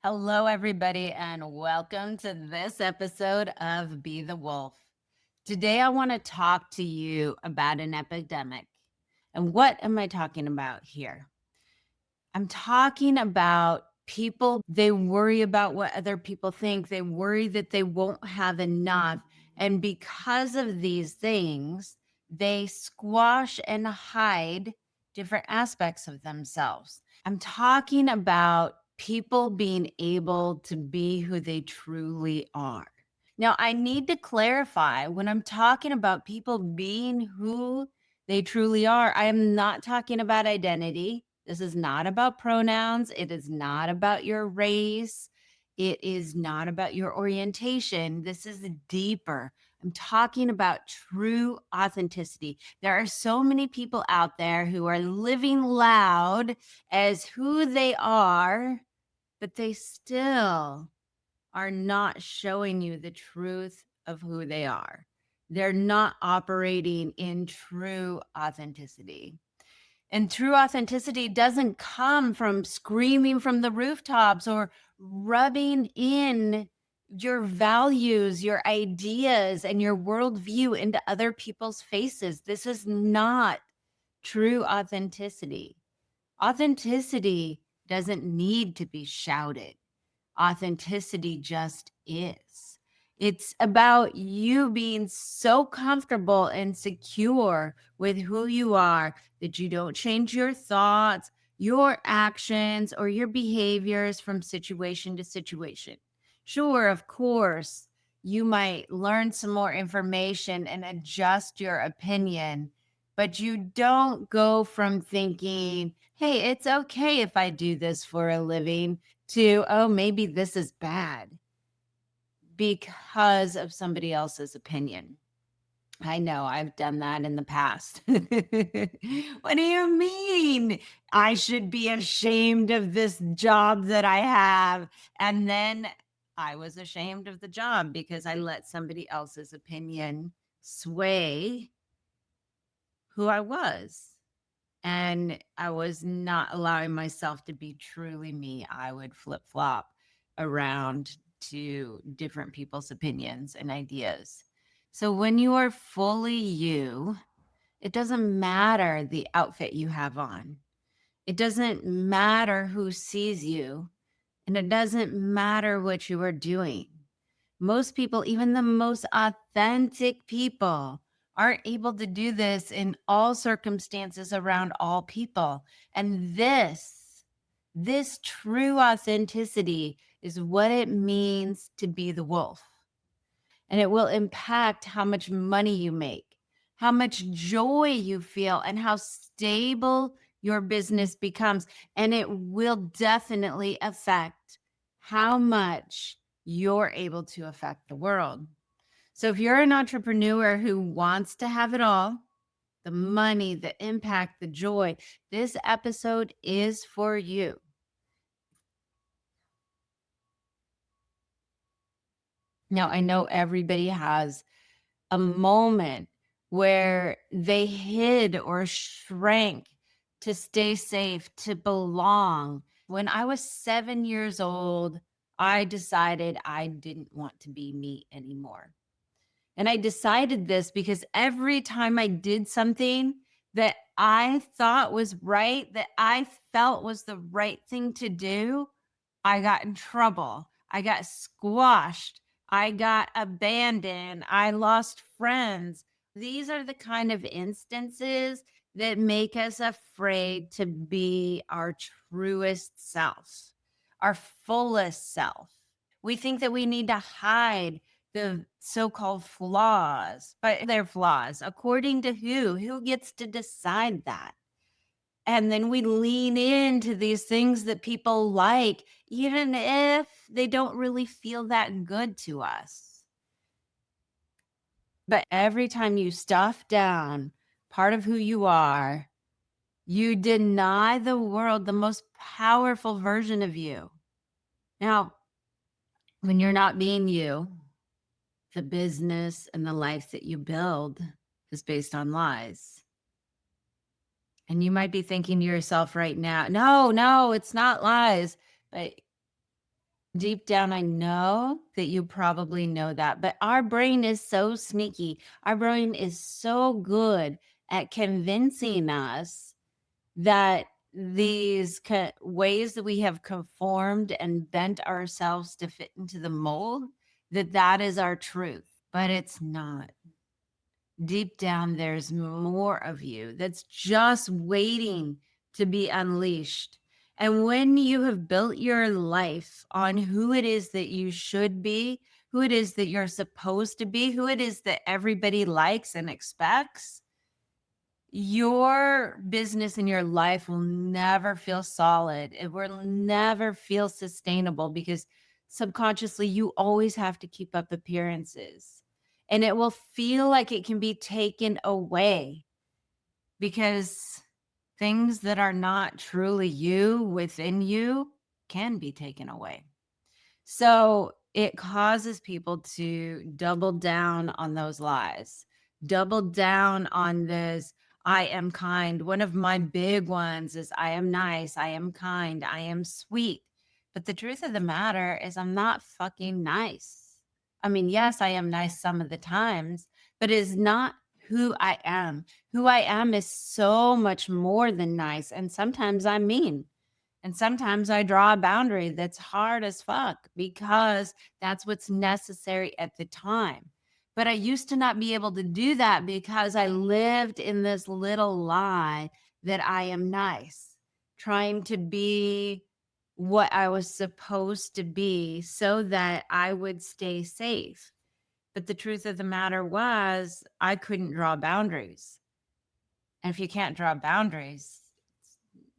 Hello, everybody, and welcome to this episode of Be the Wolf. Today, I want to talk to you about an epidemic. And what am I talking about here? I'm talking about people, they worry about what other people think, they worry that they won't have enough. And because of these things, they squash and hide different aspects of themselves. I'm talking about people being able to be who they truly are. Now, I need to clarify when I'm talking about people being who they truly are, I am not talking about identity. This is not about pronouns. It is not about your race. It is not about your orientation. This is deeper. I'm talking about true authenticity. There are so many people out there who are living loud as who they are, but they still are not showing you the truth of who they are. They're not operating in true authenticity. And true authenticity doesn't come from screaming from the rooftops or rubbing in your values, your ideas, and your worldview into other people's faces. This is not true authenticity. Authenticity doesn't need to be shouted. Authenticity just is. It's about you being so comfortable and secure with who you are that you don't change your thoughts, your actions, or your behaviors from situation to situation. Sure, of course, you might learn some more information and adjust your opinion, but you don't go from thinking, hey, it's okay if I do this for a living to, oh, maybe this is bad because of somebody else's opinion. I know I've done that in the past. What do you mean? I should be ashamed of this job that I have. And then I was ashamed of the job because I let somebody else's opinion sway who I was. And I was not allowing myself to be truly me. I would flip flop around to different people's opinions and ideas. So when you are fully you, it doesn't matter the outfit you have on. It doesn't matter who sees you, and it doesn't matter what you are doing. Most people, even the most authentic people, aren't able to do this in all circumstances around all people. And this true authenticity is what it means to be the wolf. And it will impact how much money you make, how much joy you feel, and how stable your business becomes. And it will definitely affect how much you're able to affect the world. So if you're an entrepreneur who wants to have it all, the money, the impact, the joy, this episode is for you. Now, I know everybody has a moment where they hid or shrank to stay safe, to belong. When I was 7 years old, I decided I didn't want to be me anymore. And I decided this because every time I did something that I thought was right, that I felt was the right thing to do, I got in trouble. I got squashed. I got abandoned. I lost friends. These are the kind of instances that make us afraid to be our truest self, our fullest self. We think that we need to hide the so-called flaws, but they're flaws. According to who? Who gets to decide that? And then we lean into these things that people like, even if they don't really feel that good to us. But every time you stuff down part of who you are, you deny the world the most powerful version of you. Now, when you're not being you, the business and the life that you build is based on lies. And you might be thinking to yourself right now, no, it's not lies. But Deep down, I know that you probably know that, but our brain is so sneaky. Our brain is so good at convincing us that these ways that we have conformed and bent ourselves to fit into the mold, that is our truth, but it's not. Deep down, there's more of you that's just waiting to be unleashed. And when you have built your life on who it is that you should be, who it is that you're supposed to be, who it is that everybody likes and expects, your business and your life will never feel solid. It will never feel sustainable because subconsciously you always have to keep up appearances. And it will feel like it can be taken away because things that are not truly you within you can be taken away. So it causes people to double down on those lies, double down on this. I am kind. One of my big ones is I am nice, I am kind, I am sweet. But the truth of the matter is, I'm not fucking nice. I mean, yes, I am nice some of the times, but it is not who I am. Who I am is so much more than nice. And sometimes I'm mean. And sometimes I draw a boundary that's hard as fuck because that's what's necessary at the time. But I used to not be able to do that because I lived in this little lie that I am nice, trying to be what I was supposed to be so that I would stay safe. But the truth of the matter was, I couldn't draw boundaries. And if you can't draw boundaries,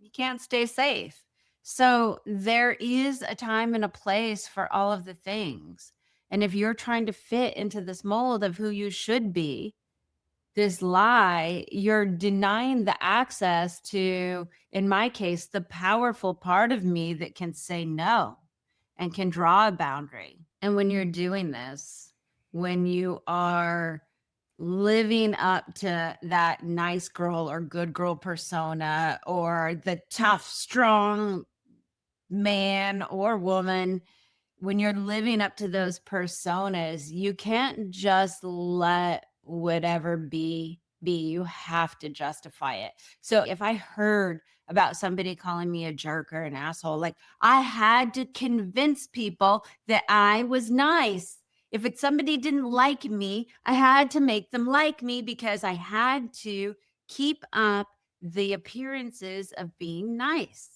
you can't stay safe. So there is a time and a place for all of the things. And if you're trying to fit into this mold of who you should be, this lie, you're denying the access to, in my case, the powerful part of me that can say no and can draw a boundary. And when you're doing this, when you are living up to that nice girl or good girl persona or the tough, strong man or woman, when you're living up to those personas, you can't just let whatever be. You have to justify it. So if I heard about somebody calling me a jerk or an asshole, like I had to convince people that I was nice. If it's somebody didn't like me, I had to make them like me because I had to keep up the appearances of being nice.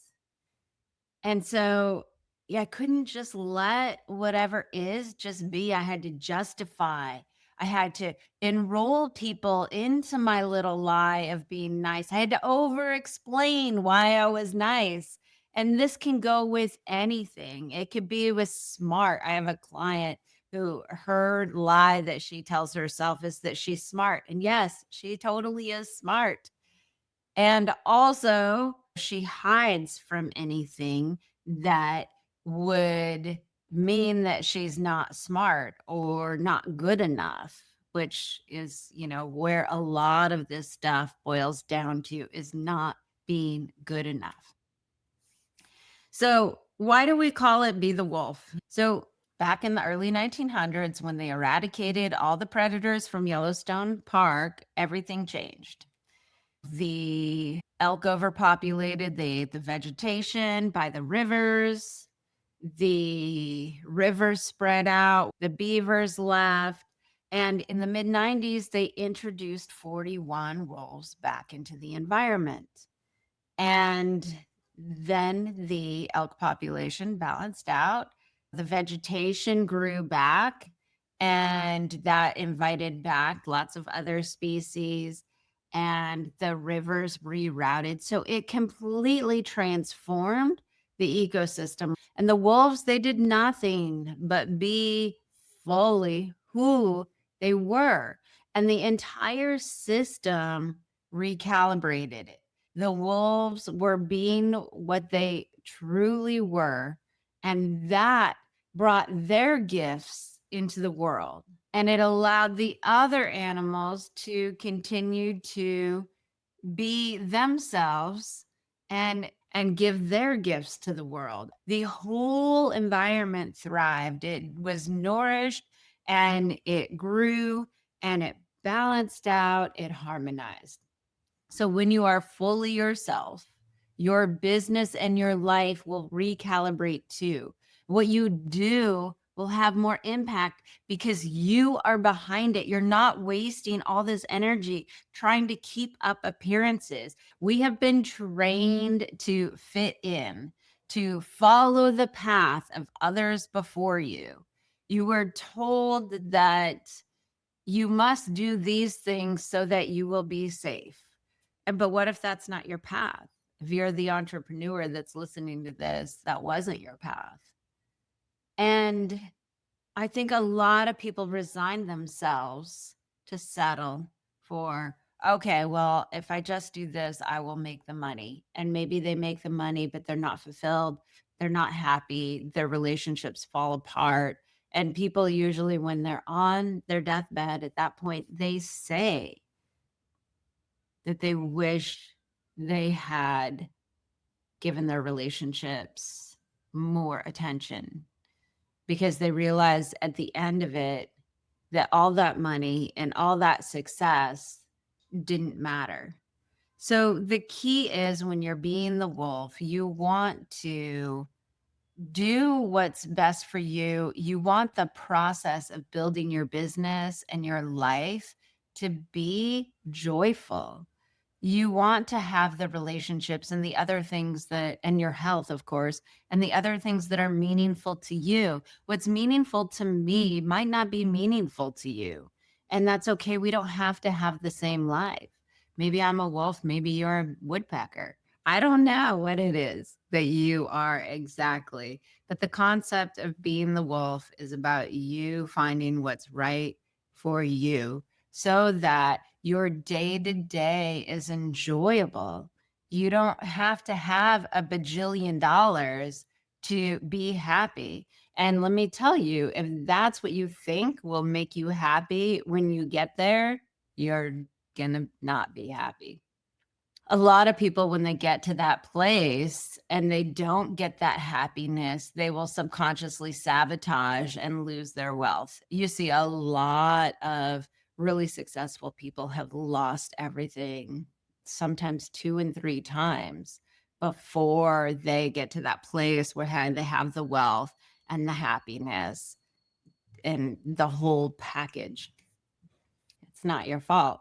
And so, yeah, I couldn't just let whatever is just be. I had to justify. I had to enroll people into my little lie of being nice. I had to over explain why I was nice. And this can go with anything. It could be with smart. I have a client who her lie that she tells herself is that she's smart. And yes, she totally is smart. And also, she hides from anything that would mean that she's not smart or not good enough, which is, where a lot of this stuff boils down to is not being good enough. So, why do we call it Be the Wolf? So, back in the early 1900s, when they eradicated all the predators from Yellowstone Park, everything changed. The elk overpopulated the vegetation by the rivers. The rivers spread out, the beavers left. And in the mid 90s, they introduced 41 wolves back into the environment. And then the elk population balanced out, the vegetation grew back, and that invited back lots of other species, and the rivers rerouted. So it completely transformed the ecosystem. And the wolves, they did nothing but be fully who they were. And the entire system recalibrated it. The wolves were being what they truly were, and that brought their gifts into the world. And it allowed the other animals to continue to be themselves and and give their gifts to the world. The whole environment thrived. It was nourished and it grew and it balanced out, it harmonized. So when you are fully yourself, your business and your life will recalibrate too. What you do will have more impact because you are behind it. You're not wasting all this energy trying to keep up appearances. We have been trained to fit in, to follow the path of others before you. You were told that you must do these things so that you will be safe. But what if that's not your path? If you're the entrepreneur that's listening to this, that wasn't your path. And I think a lot of people resign themselves to settle for, okay, well, if I just do this, I will make the money. And maybe they make the money, but they're not fulfilled. They're not happy. Their relationships fall apart. And people usually, when they're on their deathbed at that point, they say that they wish they had given their relationships more attention because they realize at the end of it that all that money and all that success didn't matter. So the key is when you're being the wolf, you want to do what's best for you. You want the process of building your business and your life to be joyful. You want to have the relationships and the other things that, and your health, of course, and the other things that are meaningful to you. What's meaningful to me might not be meaningful to you. And that's okay. We don't have to have the same life. Maybe I'm a wolf, maybe you're a woodpecker. I don't know what it is that you are exactly, but the concept of being the wolf is about you finding what's right for you so that your day to day is enjoyable. You don't have to have a bajillion dollars to be happy. And let me tell you, if that's what you think will make you happy when you get there, you're going to not be happy. A lot of people, when they get to that place and they don't get that happiness, they will subconsciously sabotage and lose their wealth. You see a lot of really successful people have lost everything, sometimes 2 and 3 times before they get to that place where they have the wealth and the happiness and the whole package. It's not your fault.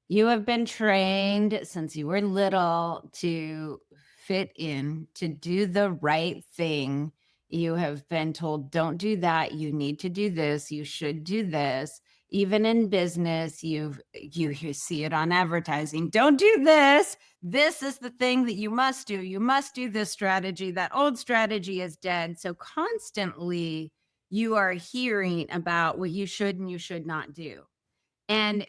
You have been trained since you were little to fit in, to do the right thing. You have been told, don't do that. You need to do this. You should do this. Even in business, you see it on advertising. Don't do this. This is the thing that you must do. You must do this strategy. That old strategy is dead. So constantly you are hearing about what you should and you should not do. And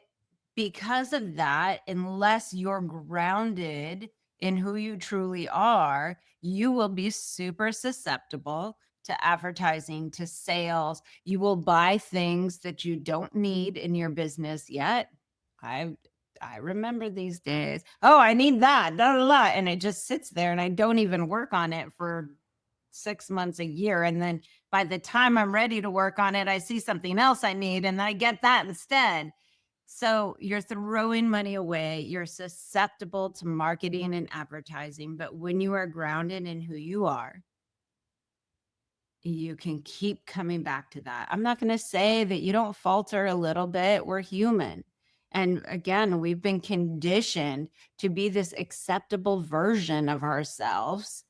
because of that, unless you're grounded in who you truly are, you will be super susceptible to advertising, to sales. You will buy things that you don't need in your business yet. I remember these days. Oh, I need that, da, da, da, and it just sits there and I don't even work on it for 6 months, a year. And then by the time I'm ready to work on it, I see something else I need and I get that instead. So you're throwing money away. You're susceptible to marketing and advertising. But when you are grounded in who you are, you can keep coming back to that. I'm not going to say that you don't falter a little bit. We're human. And again, we've been conditioned to be this acceptable version of ourselves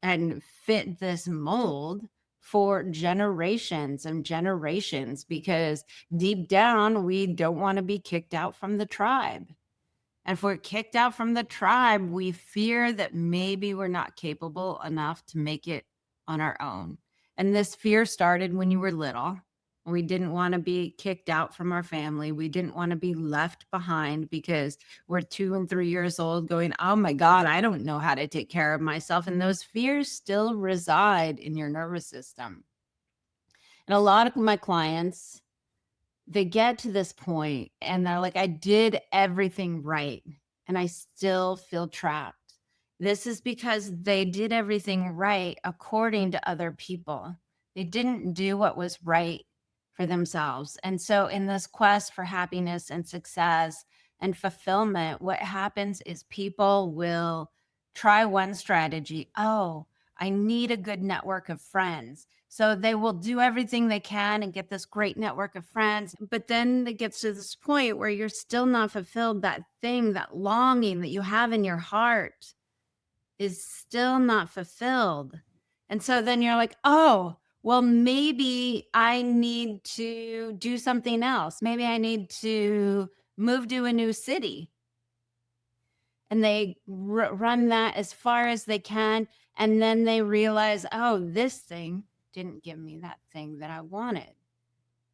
and fit this mold for generations and generations because deep down, we don't want to be kicked out from the tribe. And if we're kicked out from the tribe, we fear that maybe we're not capable enough to make it on our own. And this fear started when you were little. We didn't want to be kicked out from our family. We didn't want to be left behind because we're 2 and 3 years old going, oh my God, I don't know how to take care of myself. And those fears still reside in your nervous system. And a lot of my clients, they get to this point and they're like, I did everything right and I still feel trapped. This is because they did everything right according to other people. They didn't do what was right for themselves. And so, in this quest for happiness and success and fulfillment, what happens is people will try one strategy. Oh, I need a good network of friends. So they will do everything they can and get this great network of friends. But then it gets to this point where you're still not fulfilled. That thing, that longing that you have in your heart is still not fulfilled. And so then you're like, oh, well, maybe I need to do something else. Maybe I need to move to a new city. And they run that as far as they can. And then they realize, oh, this thing didn't give me that thing that I wanted.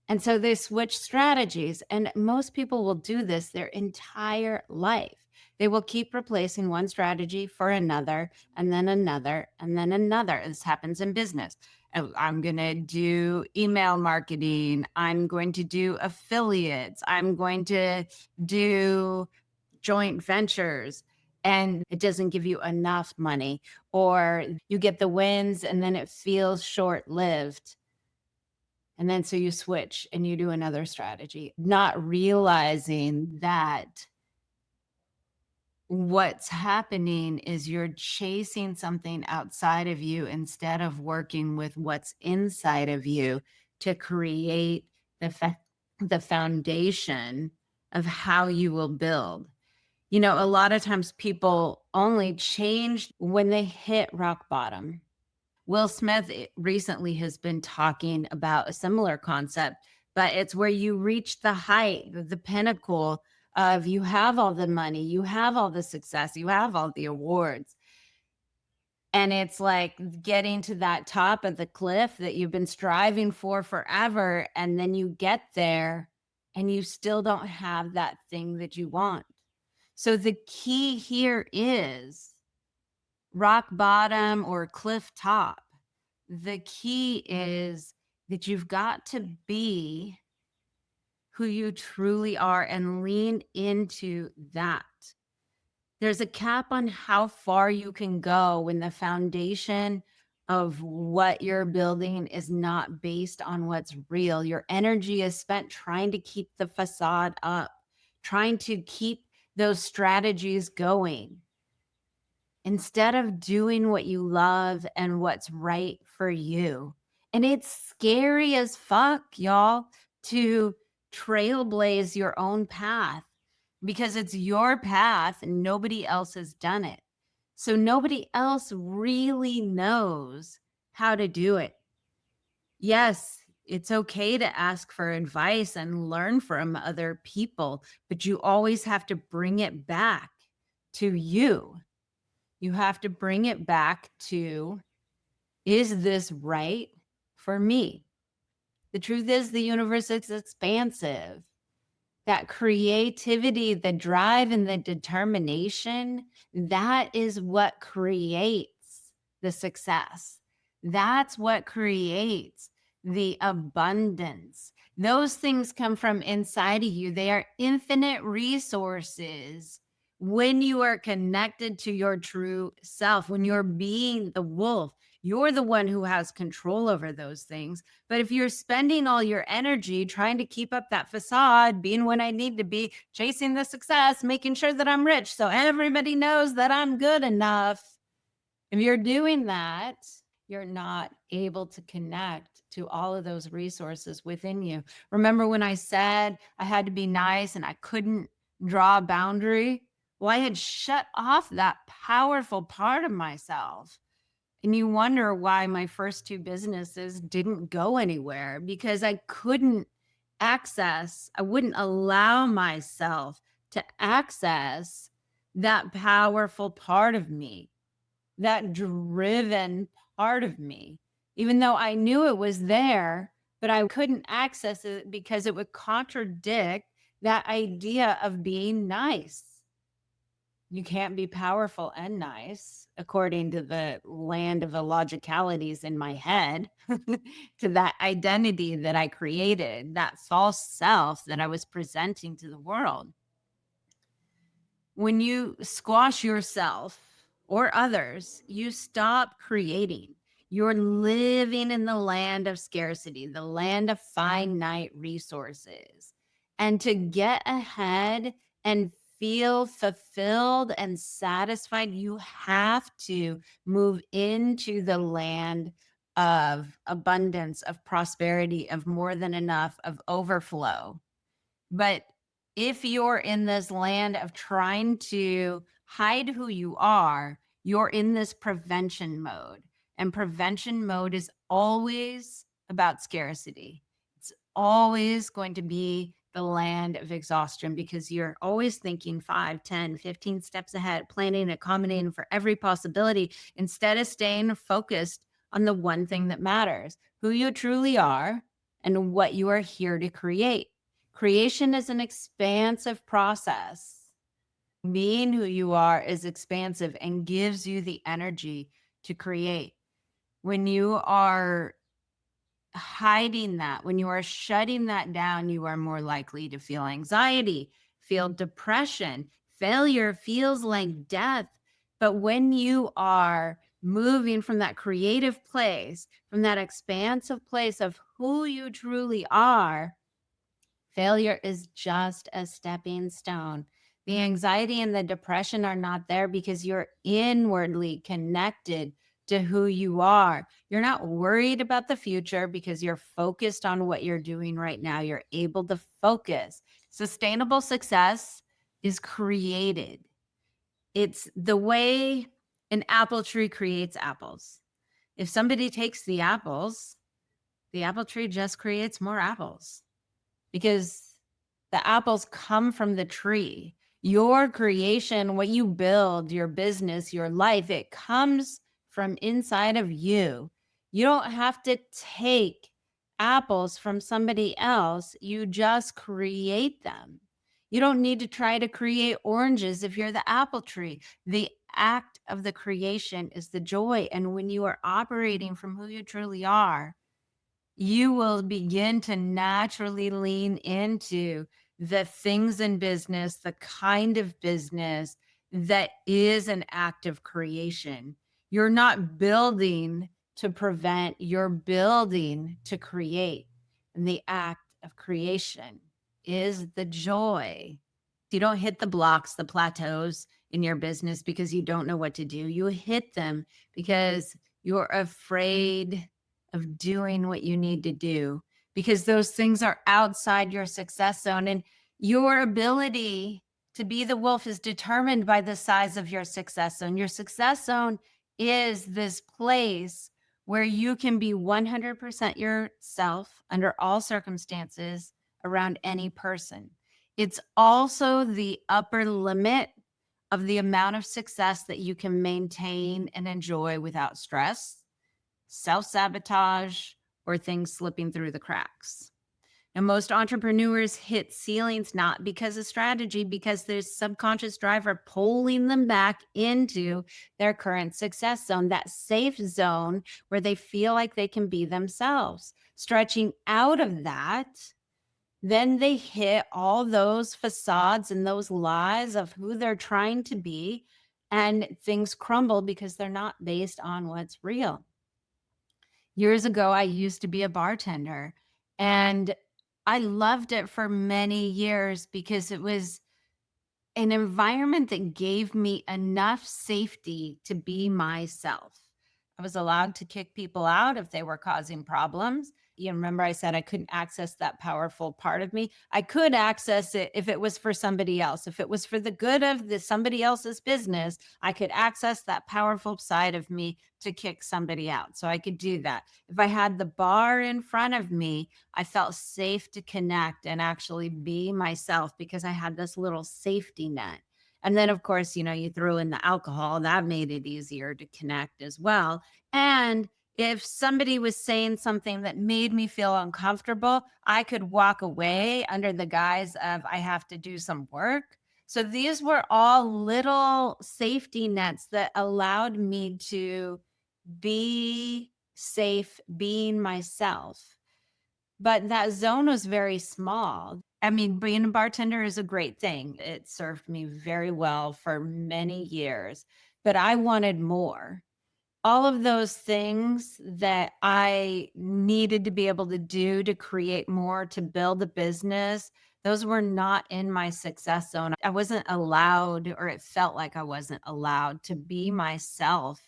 And so they switch strategies. And most people will do this their entire life. They will keep replacing one strategy for another, and then another, and then another. This happens in business. Oh, I'm going to do email marketing. I'm going to do affiliates. I'm going to do joint ventures. And it doesn't give you enough money, or you get the wins and then it feels short lived. And then so you switch and you do another strategy, not realizing that what's happening is you're chasing something outside of you instead of working with what's inside of you to create the foundation of how you will build. A lot of times people only change when they hit rock bottom. Will Smith recently has been talking about a similar concept, but it's where you reach the height, the pinnacle of you have all the money, you have all the success, you have all the awards. And it's like getting to that top of the cliff that you've been striving for forever. And then you get there and you still don't have that thing that you want. So the key here is rock bottom or cliff top. The key is that you've got to be who you truly are and lean into that. There's a cap on how far you can go when the foundation of what you're building is not based on what's real. Your energy is spent trying to keep the facade up, trying to keep those strategies going, instead of doing what you love and what's right for you. And it's scary as fuck, y'all, to trailblaze your own path because it's your path and nobody else has done it. So nobody else really knows how to do it. Yes, it's okay to ask for advice and learn from other people, but you always have to bring it back to you. You have to bring it back to, is this right for me? The truth is, the universe is expansive. That creativity, the drive, and the determination, that is what creates the success. That's what creates the abundance. Those things come from inside of you. They are infinite resources when you are connected to your true self, when you're being the wolf. You're the one who has control over those things. But if you're spending all your energy trying to keep up that facade, being when I need to be, chasing the success, making sure that I'm rich so everybody knows that I'm good enough, if you're doing that, you're not able to connect to all of those resources within you. Remember when I said I had to be nice and I couldn't draw a boundary? Well, I had shut off that powerful part of myself. And you wonder why my first two businesses didn't go anywhere, because I wouldn't allow myself to access that powerful part of me, that driven part of me, even though I knew it was there, but I couldn't access it because it would contradict that idea of being nice. You can't be powerful and nice, according to the land of illogicalities in my head, to that identity that I created, that false self that I was presenting to the world. When you squash yourself or others, you stop creating. You're living in the land of scarcity, the land of finite resources. And to get ahead and feel fulfilled and satisfied, you have to move into the land of abundance, of prosperity, of more than enough, of overflow. But if you're in this land of trying to hide who you are, you're in this prevention mode. And prevention mode is always about scarcity. It's always going to be the land of exhaustion because you're always thinking 5, 10, 15 steps ahead, planning, accommodating for every possibility instead of staying focused on the one thing that matters, who you truly are and what you are here to create. Creation is an expansive process. Being who you are is expansive and gives you the energy to create. When you are hiding that, when you are shutting that down, you are more likely to feel anxiety, feel depression. Failure feels like death. But when you are moving from that creative place, from that expansive place of who you truly are, failure is just a stepping stone. The anxiety and the depression are not there because you're inwardly connected to who you are. You're not worried about the future because you're focused on what you're doing right now. You're able to focus. Sustainable success is created. It's the way an apple tree creates apples. If somebody takes the apples, the apple tree just creates more apples because the apples come from the tree. Your creation, what you build, your business, your life, it comes from inside of you. You don't have to take apples from somebody else. You just create them. You don't need to try to create oranges if you're the apple tree. The act of the creation is the joy. And when you are operating from who you truly are, you will begin to naturally lean into the things in business, the kind of business that is an act of creation. You're not building to prevent, you're building to create. And the act of creation is the joy. You don't hit the blocks, the plateaus in your business because you don't know what to do. You hit them because you're afraid of doing what you need to do because those things are outside your success zone. And your ability to be the wolf is determined by the size of your success zone. Your success zone is this place where you can be 100% yourself under all circumstances around any person. It's also the upper limit of the amount of success that you can maintain and enjoy without stress, self-sabotage, or things slipping through the cracks. And most entrepreneurs hit ceilings not because of strategy, because there's subconscious driver pulling them back into their current success zone, that safe zone where they feel like they can be themselves. Stretching out of that, then they hit all those facades and those lies of who they're trying to be, and things crumble because they're not based on what's real. Years ago, I used to be a bartender, and I loved it for many years because it was an environment that gave me enough safety to be myself. I was allowed to kick people out if they were causing problems. You remember I said I couldn't access that powerful part of me. I could access it if it was for somebody else. If it was for the good of somebody else's business, I could access that powerful side of me to kick somebody out. So I could do that. If I had the bar in front of me, I felt safe to connect and actually be myself because I had this little safety net. And then, of course, you throw in the alcohol, that made it easier to connect as well. And if somebody was saying something that made me feel uncomfortable, I could walk away under the guise of I have to do some work. So these were all little safety nets that allowed me to be safe being myself. But that zone was very small. I mean, being a bartender is a great thing. It served me very well for many years. but I wanted more. All of those things that I needed to be able to do to create more, to build a business, those were not in my success zone. I wasn't allowed, or it felt like I wasn't allowed to be myself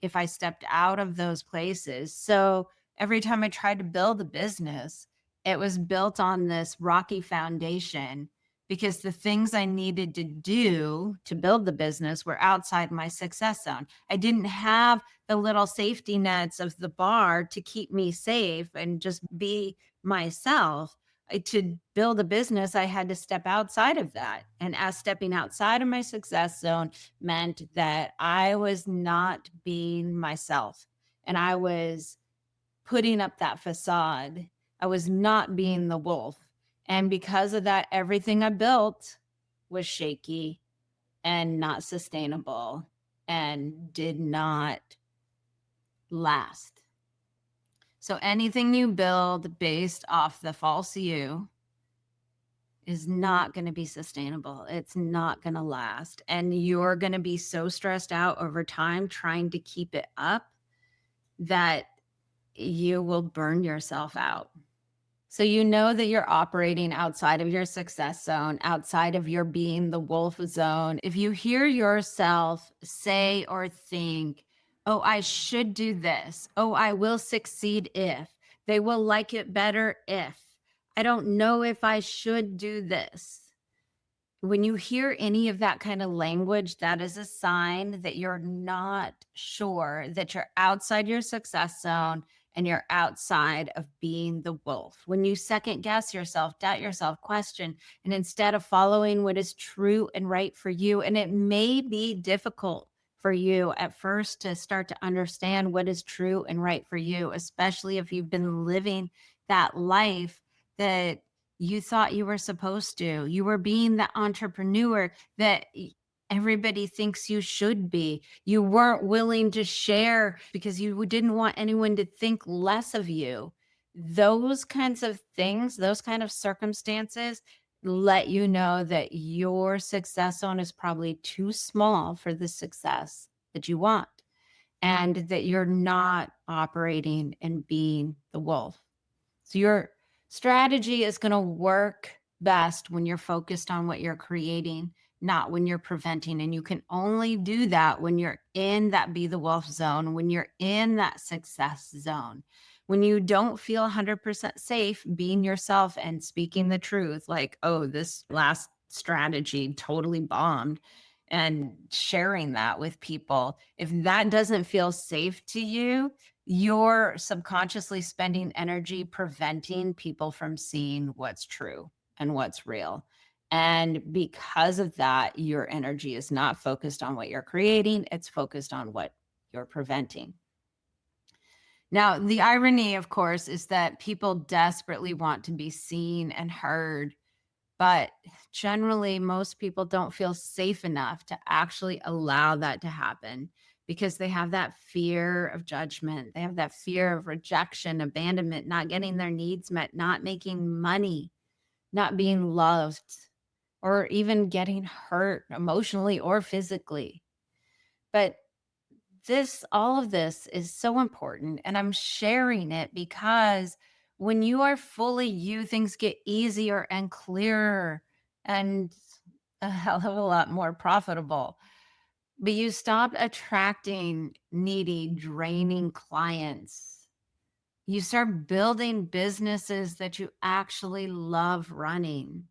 if I stepped out of those places. So every time I tried to build a business, it was built on this rocky foundation because the things I needed to do to build the business were outside my success zone. I didn't have the little safety nets of the bar to keep me safe and just be myself. To build a business, I had to step outside of that. And as stepping outside of my success zone meant that I was not being myself and I was putting up that facade. I was not being the wolf. And because of that, everything I built was shaky and not sustainable and did not last. So anything you build based off the false you is not going to be sustainable. It's not going to last. And you're going to be so stressed out over time trying to keep it up that you will burn yourself out. So you know that you're operating outside of your success zone, outside of your being the wolf zone. If you hear yourself say or think, oh, I should do this. Oh, I will succeed if. They will like it better if. I don't know if I should do this. When you hear any of that kind of language, that is a sign that you're not sure, that you're outside your success zone and you're outside of being the wolf. When you second guess yourself, doubt yourself, question, and instead of following what is true and right for you, and it may be difficult for you at first to start to understand what is true and right for you, especially if you've been living that life that you thought you were supposed to. You were being the entrepreneur that everybody thinks you should be. You weren't willing to share because you didn't want anyone to think less of you. Those kinds of things, those kind of circumstances let you know that your success zone is probably too small for the success that you want and that you're not operating and being the wolf. So your strategy is going to work best when you're focused on what you're creating, not when you're preventing. And you can only do that when you're in that be the wolf zone, when you're in that success zone, when you don't feel 100% safe being yourself and speaking the truth, like, oh, this last strategy totally bombed, and sharing that with people. If that doesn't feel safe to you, you're subconsciously spending energy preventing people from seeing what's true and what's real. And because of that, your energy is not focused on what you're creating, it's focused on what you're preventing. Now, the irony, of course, is that people desperately want to be seen and heard, but generally, most people don't feel safe enough to actually allow that to happen because they have that fear of judgment. They have that fear of rejection, abandonment, not getting their needs met, not making money, not being loved, or even getting hurt emotionally or physically. But all of this is so important. And I'm sharing it because when you are fully you, things get easier and clearer and a hell of a lot more profitable. But you stop attracting needy, draining clients. You start building businesses that you actually love running.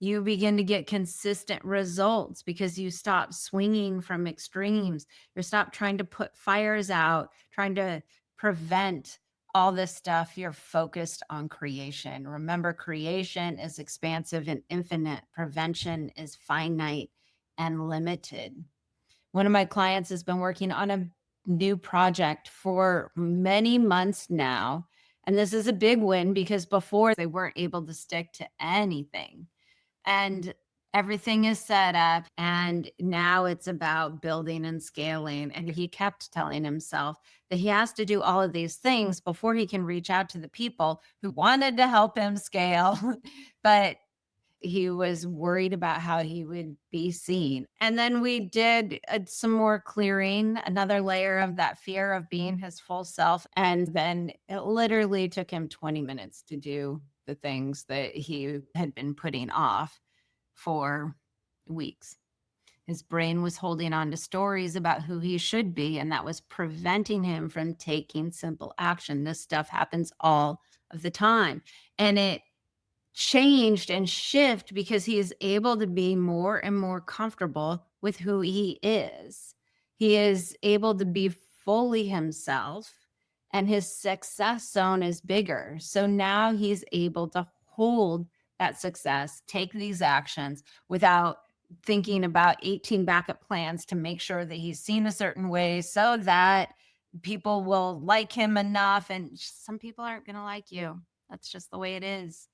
You begin to get consistent results because you stop swinging from extremes. You stop trying to put fires out, trying to prevent all this stuff. You're focused on creation. Remember, creation is expansive and infinite. Prevention is finite and limited. One of my clients has been working on a new project for many months now. And this is a big win because before they weren't able to stick to anything. And everything is set up. And now it's about building and scaling. And he kept telling himself that he has to do all of these things before he can reach out to the people who wanted to help him scale. But He was worried about how he would be seen. And then we did some more clearing, another layer of that fear of being his full self. And then it literally took him 20 minutes to do the things that he had been putting off for weeks. His brain was holding on to stories about who he should be, and that was preventing him from taking simple action. This stuff happens all of the time. And it changed and shift because he is able to be more and more comfortable with who he is. He is able to be fully himself, and his success zone is bigger. So now he's able to hold that success, take these actions without thinking about 18 backup plans to make sure that he's seen a certain way so that people will like him enough. And some people aren't going to like you. That's just the way it is.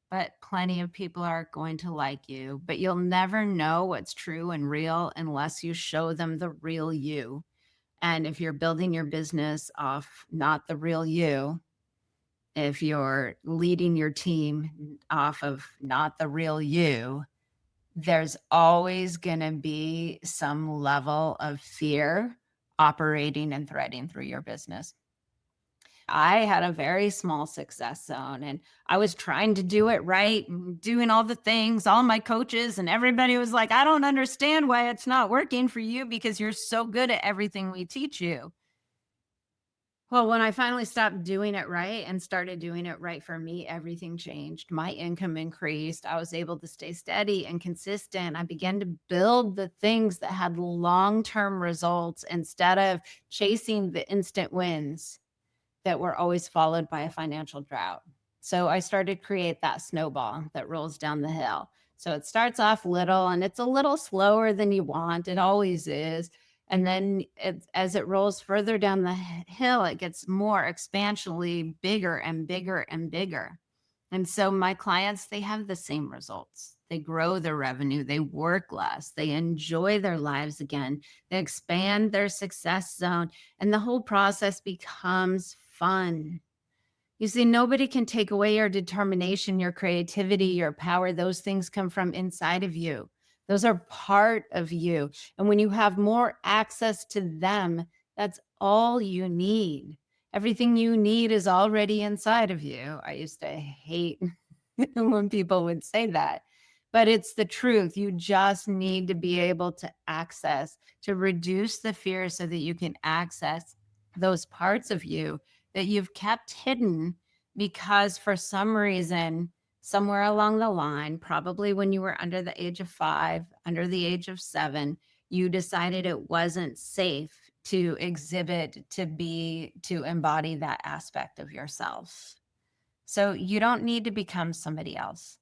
But plenty of people are going to like you, but you'll never know what's true and real unless you show them the real you. And if you're building your business off not the real you, if you're leading your team off of not the real you, there's always going to be some level of fear operating and threading through your business. I had a very small success zone and I was trying to do it right, doing all the things, all my coaches and everybody was like, I don't understand why it's not working for you because you're so good at everything we teach you. Well, when I finally stopped doing it right and started doing it right for me, everything changed. My income increased. I was able to stay steady and consistent. I began to build the things that had long-term results instead of chasing the instant wins that were always followed by a financial drought. So I started to create that snowball that rolls down the hill. So it starts off little and it's a little slower than you want. It always is. And then as it rolls further down the hill, it gets more expansionally bigger and bigger and bigger. And so my clients, they have the same results. They grow their revenue, they work less, they enjoy their lives again, they expand their success zone, and the whole process becomes fun. You see, nobody can take away your determination, your creativity, your power. Those things come from inside of you. Those are part of you. And when you have more access to them, that's all you need. Everything you need is already inside of you. I used to hate when people would say that, but it's the truth. You just need to be able to access, to reduce the fear so that you can access those parts of you that you've kept hidden because for some reason, somewhere along the line, probably when you were under the age of 5, under the age of 7, you decided it wasn't safe to exhibit, to be, to embody that aspect of yourself. So you don't need to become somebody else.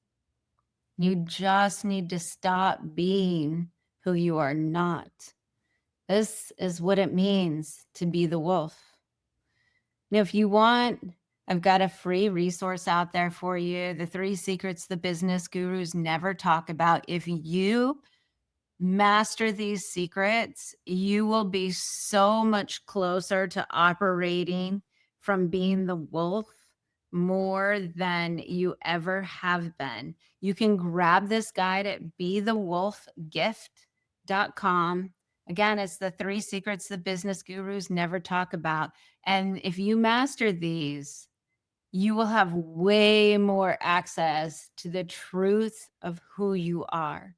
You just need to stop being who you are not. This is what it means to be the wolf. Now, if you want, I've got a free resource out there for you. The 3 secrets the business gurus never talk about. If you master these secrets, you will be so much closer to operating from being the wolf more than you ever have been. You can grab this guide at BeTheWolfGift.com. Again, it's the 3 secrets the business gurus never talk about. And if you master these, you will have way more access to the truth of who you are.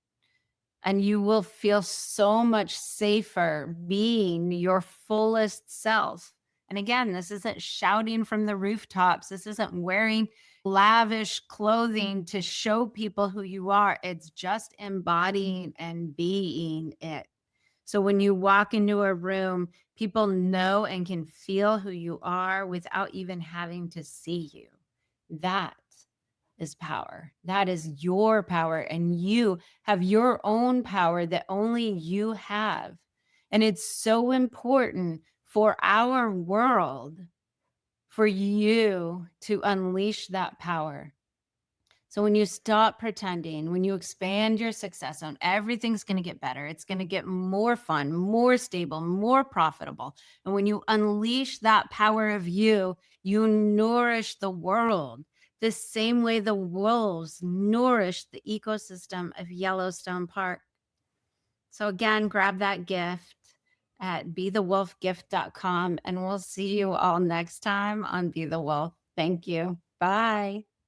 And you will feel so much safer being your fullest self. And again, this isn't shouting from the rooftops. This isn't wearing lavish clothing to show people who you are. It's just embodying and being it. So when you walk into a room, people know and can feel who you are without even having to see you. That is power. That is your power. And you have your own power that only you have. And it's so important for our world for you to unleash that power. So when you stop pretending, when you expand your success zone, everything's going to get better. It's going to get more fun, more stable, more profitable. And when you unleash that power of you, you nourish the world. the same way the wolves nourish the ecosystem of Yellowstone Park. So again, grab that gift at bethewolfgift.com, and we'll see you all next time on Be the Wolf. Thank you. Bye.